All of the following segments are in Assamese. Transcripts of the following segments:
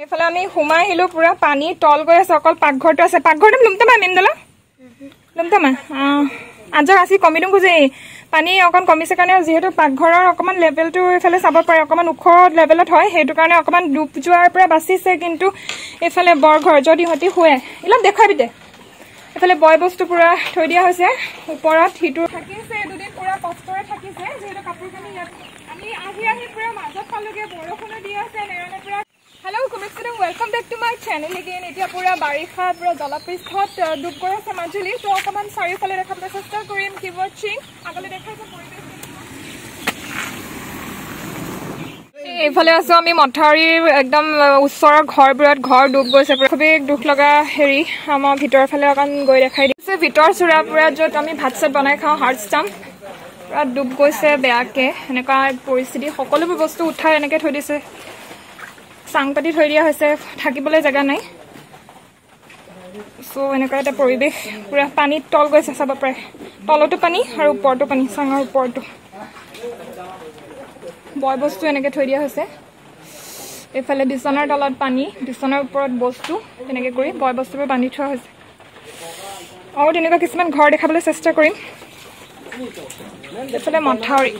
এইফালে আমি সোমাই আহিলো পুৰা পানী তল গৈ আছে অকল পাকঘৰটো আছে পাকঘৰটো লুমতামা মেমদলা লুমতামা আজৰ আসি কমি দিম খুজে পানী অকণ কমিছে কাৰণে যেহেতু পাকঘৰৰ অকমান লেভেলটো এইফালে চাব পাৰে অকমান ওখ লেভেলত হয় সেইটো কাৰণে অকমান ডুব যোৱাৰ পৰা বাচিছে কিন্তু এইফালে বৰঘৰ যদি হতি হয় ইলাম দেখাবি দে এইফালে বয় বস্তু পুৰা থৈ দিয়া হৈছে ওপৰত হিটো থাকিছে দুদিন পুৰা কষ্টৰে থাকিছে যেহেতু কাপোৰ কানি ইয়াত আমি আহি পুৰা মাজত পালোগে বৰষুণ দি আছে নেৰানে পুৰা Hello, Kumiksidung. Welcome back to my channel again. It's pura barikha, pura jalapristhot dub kore ase majuli. So akaman sari phale dekhable chesta korim. Keep watching. Agale dekhai to poribesh. এইফালে আছো আমি মথাউৰিৰ একদম উচ্চৰ ঘৰবোৰত ঘৰ ডুব গৈছে খুবেই দুখ লগা হেৰি আমাৰ ভিতৰ ফালে অকণ গৈ দেখাই দিছে ভিতৰ চুৰা পুৰা য'ত আমি ভাত চাত বনাই খাওঁ হাৰ্ড ষ্টাম্প পুৰা ডুব গৈছে বেয়াকে এনেকুৱা পৰিস্থিতি সকলোবোৰ বস্তু উঠাই এনেকৈ থৈ দিছে চাংপাতি থৈ দিয়া হৈছে থাকিবলৈ জায়গা নাই সো এনেকুৱা এটা পৰিবেশ পুৰা পানীত তল গৈছে চাব পাৰে তলতো পানী আৰু ওপৰতো পানী চাঙৰ ওপৰতো বয় বস্তু এনেকৈ থৈ দিয়া হৈছে এইফালে বিছনাৰ তলত পানী বিছনাৰ ওপৰত বস্তু এনেকৈ কৰি বয় বস্তুবোৰ বান্ধি থোৱা হৈছে আৰু তেনেকুৱা কিছুমান ঘৰ দেখাবলৈ চেষ্টা কৰিম এইফালে মথাউৰি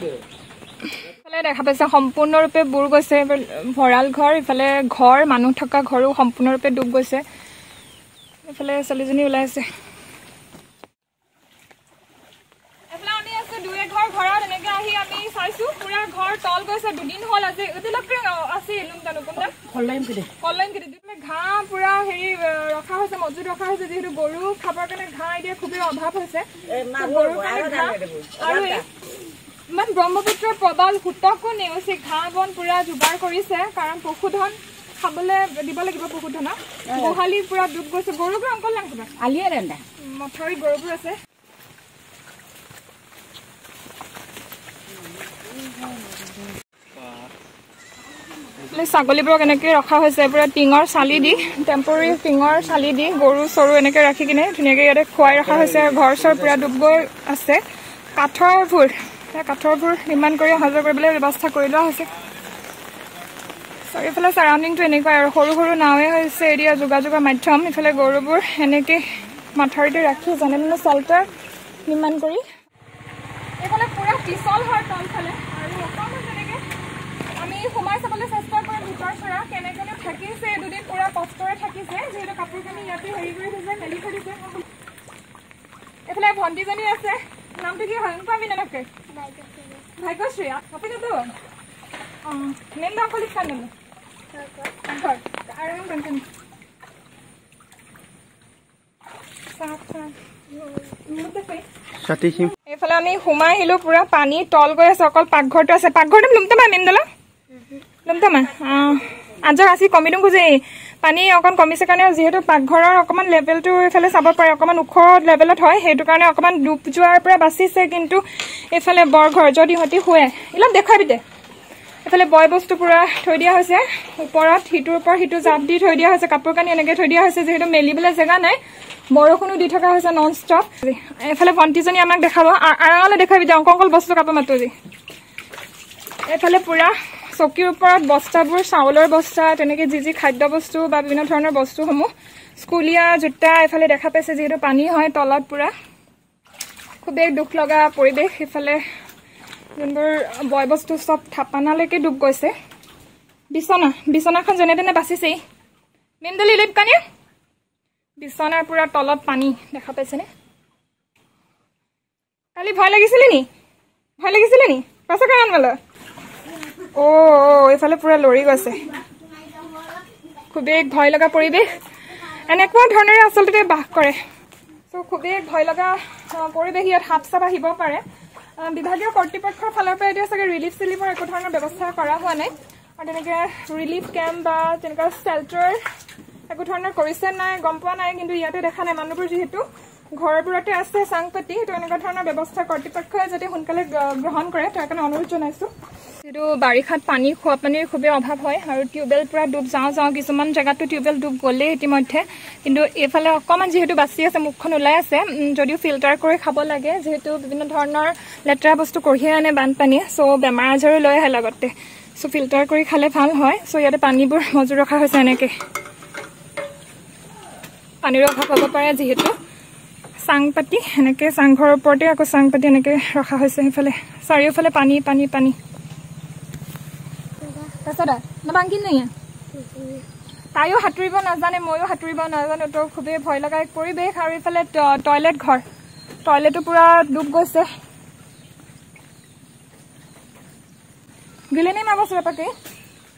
দেখা পাইছে সম্পূৰ্ণৰূপে বুৰ গৈছে ভৰাল ঘৰ ইফালে ঘৰ মানুহ থকা ঘৰো সম্পূৰ্ণৰূপে ডুব গৈছে ইফালে চলিজনী ওলাই আছে এফালে আমি আছে দুয়ে ঘৰ ঘৰত এনেকৈ আহি আমি চাইছো পুৰা ঘৰ তল গৈছে দুদিন হ'ল আজি এতিয়ালৈকে আছে লুমদানুকুমদা কললাইন কিদি দিলে ঘাঁ পুৰা হেৰি ৰখা হৈছে মজুত ৰখা হৈছে যিহেতু গৰু খাবৰ কাৰণে ঘাঁ এতিয়া খুবেই অভাৱ হৈছে আৰু ইমান ব্ৰহ্মপুত্ৰৰ প্ৰবল সুতকো নেওচি ঘাঁহ বন পুৰা যোগাৰ কৰিছে কাৰণ পশুধন খাবলৈ দিব লাগিব পশুধনক গোহালি পুৰা ডুব গৈছে গৰুবোৰ অংকল নাকিবা আলিয়ে ৰেন্দা মথাউৰি গৰুবোৰ আছে ছাগলীবোৰক এনেকৈ ৰখা হৈছে পুৰা টিঙৰ চালি দি টেম্পৰেৰী টিঙৰ চালি দি গৰু চৰু এনেকৈ ৰাখি কিনে ধুনীয়াকৈ ইয়াতে খুৱাই ৰখা হৈছে ঘৰ চৰ পুৰা ডুব গৈ আছে কাঠৰবোৰ নিৰ্মাণ কৰি অহা যোৱা কৰিবলৈ ব্যৱস্থা কৰি লোৱা হৈছে চাৰিওফালে চাৰাউণ্ডিংটো এনেকুৱাই আৰু সৰু সৰু নাৱে হৈছে এৰিয়া যোগাযোগৰ মাধ্যম ইফালে গৰুবোৰ এনেকৈ মাথাউৰিতে ৰাখি যেনে তেনে চেল্টাৰ নিৰ্মাণ কৰি এইফালে পুৰা পিছল হয় তলফালে আৰু অকণমান তেনেকৈ আমি সোমাই চাবলৈ চেষ্টা কৰিম ভিতৰ চৰা কেনেকৈ থাকিছে দুদিন পুৰা কষ্টৰে থাকিছে যিহেতু কাপোৰ কানি ইয়াতে হেৰি কৰি থৈছে মেলি থৈ দিছে এইফালে ভণ্টিজনী আছে নামটো কি হয় আমি নালাগে ভাগ্যশ্ৰী আপনি তো মেম দাও কলি খান নেলো এইফালে আমি সোমাই আহিলো পুৰা পানী তল গৈ আছে অকল পাকঘৰটো আছে পাকঘৰটো লুমতামা মেমদলা লুমতামা আজৰ আসি কমি দিম খুজে পানী অকণ কমিছে কাৰণে যেহেতু পাকঘৰৰ অকমান লেভেলটো এইফালে চাব পাৰে অকমান ওখ লেভেলত হয় সেইটো কাৰণে অকমান ডুব যোৱাৰ পৰা বাচিছে কিন্তু এইফালে বৰঘৰ যদি হতি হয় ইলাম দেখাবি দে এইফালে বয় বস্তু পুৰা থৈ দিয়া হৈছে ওপৰত হিটোৰ ওপৰত হিটো জাপ দি থৈ দিয়া হৈছে কাপোৰ কানি এনেকৈ থৈ দিয়া হৈছে যিহেতু মেলিবলৈ জেগা নাই বৰষুণো দি থকা হৈছে নন ষ্টপ এইফালে ভণ্টিজনী আমাক দেখাব আৰাঙলৈ দেখাবি দে অংকল বস্তু কাপোৰ মাতো যি এইফালে পুৰা চকীৰ ওপৰত বস্তাবোৰ চাউলৰ বস্তা তেনেকৈ যি খাদ্য বস্তু বা বিভিন্ন ধৰণৰ বস্তুসমূহ স্কুলীয়া জোতা এইফালে দেখা পাইছে যিহেতু পানী হয় তলত পুৰা খুবেই দুখ লগা পৰিৱেশ এইফালে যোনবোৰ বয় বস্তু চব থাপানালৈকে ডুব গৈছে বিছনাখন যেনে তেনে বাচিছেই মেমদলি লিপ কানি বিছনাৰ পুৰা তলত পানী দেখা পাইছেনে কালি ভয় লাগিছিলে নি পাছত কাৰণ মেলা এইফালে পুৰা লৰি গৈছে খুবেই ভয় লগা পৰিৱেশ এনেকুৱা ধৰণেৰে আচলতে বাস কৰে চ' খুবেই ভয় লগা পৰিৱেশ ইয়াত সাপ চাপ আহিব পাৰে বিভাগীয় কৰ্তৃপক্ষৰ ফালৰ পৰা এতিয়া চাগে ৰিলিফ চিলিফৰ একো ধৰণৰ ব্যৱস্থা কৰা হোৱা নাই আৰু তেনেকৈ ৰিলিফ কেম্প বা তেনেকুৱা চেল্টাৰ একো ধৰণৰ কৰিছে নাই গম পোৱা নাই কিন্তু ইয়াতে দেখা নাই মানুহবোৰ যিহেতু ঘৰবোৰতে আছে চাংপাতি তো এনেকুৱা ধৰণৰ ব্যৱস্থা কৰ্তৃপক্ষই যদি সোনকালে গ্ৰহণ কৰে তাৰ কাৰণে অনুৰোধ জনাইছোঁ যিহেতু বাৰিষাত পানী খোৱা পানীৰ খুবেই অভাৱ হয় আৰু টিউবৱেল পুৰা ডুব যাওঁ কিছুমান জেগাতো টিউবৱেল ডুব গ'লেই ইতিমধ্যে কিন্তু এইফালে অকণমান যিহেতু বাচি আছে মুখখন ওলাই আছে যদিও ফিল্টাৰ কৰি খাব লাগে যিহেতু বিভিন্ন ধৰণৰ লেতেৰা বস্তু কঢ়িয়াই আনে বানপানীয়ে চ' বেমাৰ আজাৰো লৈ আহে লগতে সো ফিল্টাৰ কৰি খালে ভাল হয়। সো ইয়াতে পানীবোৰ মজুত ৰখা হৈছে এনেকৈ পানীৰ অভাৱ হ'ব পাৰে যিহেতু চাং পাতি এনেকৈ চাংঘৰৰ ওপৰতে আকৌ চাং পাতি এনেকৈ ৰখা হৈছে সেইফালে চাৰিওফালে পানী পানী পানী তাৰপিছত নাবাংকি নাই তাইও সাঁতুৰিব নাজানে ময়ো সাঁতুৰিব নাজানো তো খুবেই ভয় লগা এক পৰিৱেশ আৰু এইফালে টয়লেট ঘৰ টয়লেটো পুৰা ডুব গৈছে গিলেনি মাৰিব চোপাকে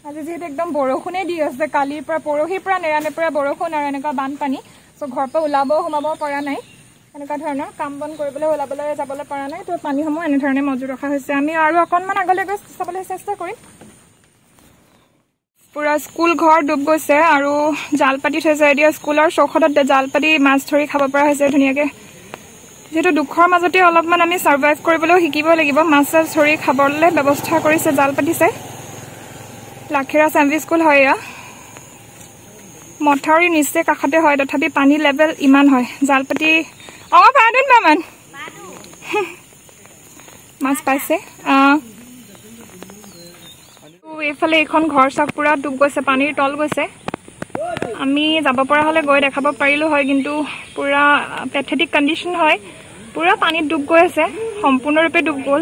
আজি যিহেতু একদম বৰষুণে দি আছে কালিৰ পৰা পৰহিৰ পৰা নেৰানে পৰা বৰষুণ আৰু এনেকুৱা বানপানী সো ঘৰৰ পৰা ওলাব সোমাব পৰা নাই এনেকুৱা ধৰণৰ কাম বন কৰিবলৈ ওলাবলৈ যাবলৈ পৰা নাই তো পানীসমূহ এনেধৰণে মজুত ৰখা হৈছে আমি আৰু অকণমান আগলৈ গৈ চাবলৈ চেষ্টা কৰিম পুৰা স্কুল ঘৰ ডুব গৈছে আৰু জাল পাতি থৈছে এতিয়া স্কুলৰ চৌহদত জাল পাতি মাছ ধৰি খাব পৰা হৈছে ধুনীয়াকৈ যেহেতু দুখৰ মাজতে অলপমান আমি সাৰ্ভাইভ কৰিবলৈ শিকিব লাগিব মাছ চাছ ধৰি খাবলৈ ব্যৱস্থা কৰিছে জাল পাতিছে লাখেৰা এমভি স্কুল হয় এয়া মথাউৰি নিচে কাষতে হয় তথাপি পানী লেভেল ইমান হয় জাল পাতি পাৰদন বামান মাছ পাইছে এইফালে এইখন ঘৰ চাক পুৰা ডুব গৈছে পানীৰ তল গৈছে আমি যাব পৰা হ'লে গৈ দেখাব পাৰিলো হয় কিন্তু পুৰা পেথেটিক কণ্ডিশ্যন হয় পুৰা পানীত ডুব গৈ আছে সম্পূৰ্ণৰূপে ডুব গ'ল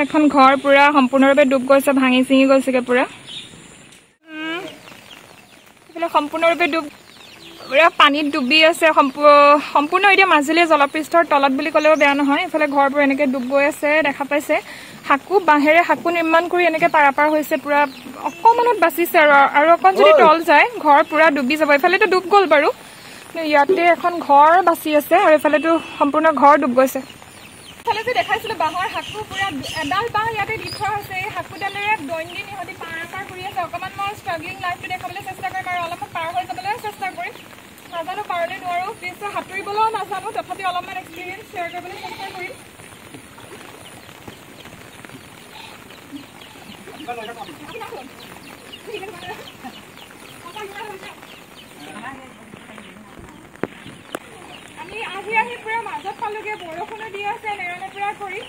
এখন ঘৰ পুৰা সম্পূৰ্ণৰূপে ডুব গৈছে ভাঙি চিঙি গৈছেগে পুৰা এইফালে সম্পূৰ্ণৰূপে ডুব পুৰা পানীত ডুবি আছে সম্পূৰ্ণ এতিয়া মাজুলী জলপৃষ্ঠৰ তলত বুলি ক'লেও বেয়া নহয় এইফালে ঘৰবোৰ এনেকৈ ডুব গৈ আছে দেখা পাইছে হাকু বাঁহেৰে হাকু নিৰ্মাণ কৰি এনেকৈ পাৰাপাৰ হৈছে পুৰা অকণমানত বাচিছে আৰু অকণ যদি তল যায় ঘৰ পুৰা ডুবি যাব এইফালেতো ডুব গ'ল বাৰু ইয়াতে এখন ঘৰ বাচি আছে আৰু এইফালেতো সম্পূৰ্ণ ঘৰ ডুব গৈছে এইফালে যে দেখাইছিলোঁ বাঁহৰ হাকু পুৰা এডাল বাঁহ ইয়াতে দি থোৱা হৈছে এই হাকুডালেৰে দৈনন্দিন ইহঁতি পাৰাপাৰ কৰি আছে অকণমান মই ষ্ট্ৰাগলিং লাইফটো দেখাবলৈ চেষ্টা কৰিম আৰু অলপমান পাৰ হৈ যাবলৈ চেষ্টা কৰিম নাজানো পাৰলৈ নোৱাৰোঁ পিছে সাঁতুৰিবলৈও নাজানো তথাপি অলপমান এক্সপিৰিয়েঞ্চ শ্বেয়াৰ কৰিবলৈ চেষ্টা কৰিম আমি আহি পুৰা মাজত পালোগে বৰষুণো দি আছে নেৰানে পুৰা কৰি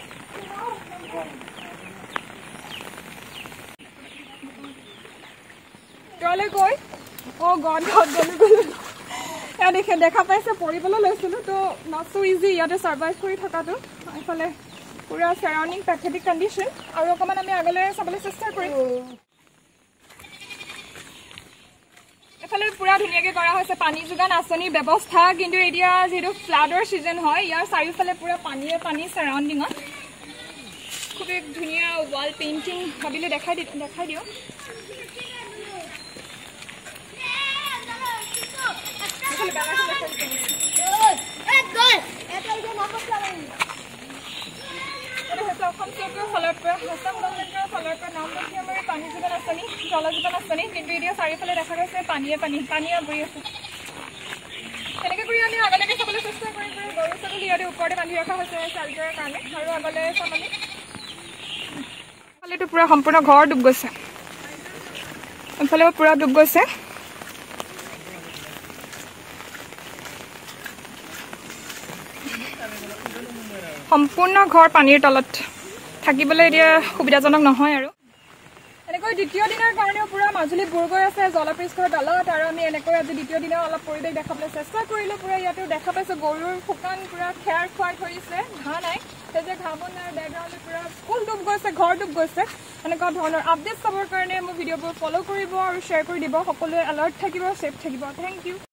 তলে গৈ গলো দেখা পাইছে পৰিবলৈ লৈছিলোঁ তো নট চ' ইজি ইয়াতে ছাৰ্ভাইভ কৰি থকাটো এইফালে পুৰা চাৰাউণ্ডিং পেথেটিক কণ্ডিশ্যন আৰু অকণমান আমি আগলৈ চাবলৈ চেষ্টা কৰিম এফালে পুৰা ধুনীয়াকৈ কৰা হৈছে পানী যোগান আঁচনিৰ ব্যৱস্থা কিন্তু এতিয়া যিহেতু ফ্লাডৰ ছিজন হয় ইয়াৰ চাৰিওফালে পুৰা পানীয়ে পানী চাৰাউণ্ডিঙত খুবেই ধুনীয়া ৱাল পেইণ্টিং ভাবিলে দেখাই দিওঁ ফালৰ পৰা পানী যোগান আঁচনি জল যোগান আঁচনি কিন্তু এতিয়া চাৰিওফালে দেখা গৈছে পানীয়ে আৱৰি আছে তেনেকৈ কৰি আমি আগলৈকে চাবলৈ চেষ্টা কৰিম গৰু ছাগলী ইয়াতে ওপৰতে বান্ধি ৰখা হৈছে শ্বেল্টাৰৰ কাৰণে আৰু আগলৈ চাম আমি এইফালেতো পুৰা সম্পূৰ্ণ ঘৰ ডুব গৈছে এইফালেও পুৰা ডুব গৈছে সম্পূৰ্ণ ঘৰ পানীৰ তলত থাকিবলৈ এতিয়া সুবিধাজনক নহয় আৰু এনেকৈ দ্বিতীয় দিনৰ কাৰণেও পুৰা মাজুলী বুৰ গৈ আছে জলপৃষ্ঠৰ তলত আৰু আমি এনেকৈ আজি দ্বিতীয় দিনা অলপ পৰিৱেশ দেখাবলৈ চেষ্টা কৰিলোঁ পুৰা ইয়াতো দেখা পাইছোঁ গৰুৰ শুকান পুৰা খেৰ খুৱাই ধৰিছে ঘাঁহ নাই সেই যে ঘাঁহ বন নাই বেকগ্ৰাউণ্ডত পুৰা স্কুল ডুব গৈছে ঘৰ ডুব গৈছে এনেকুৱা ধৰণৰ আপডেট চাবৰ কাৰণে মোৰ ভিডিঅ'বোৰ ফ'ল' কৰিব আৰু শ্বেয়াৰ কৰি দিব সকলোৱে এলাৰ্ট থাকিব ছেফ থাকিব থেংক ইউ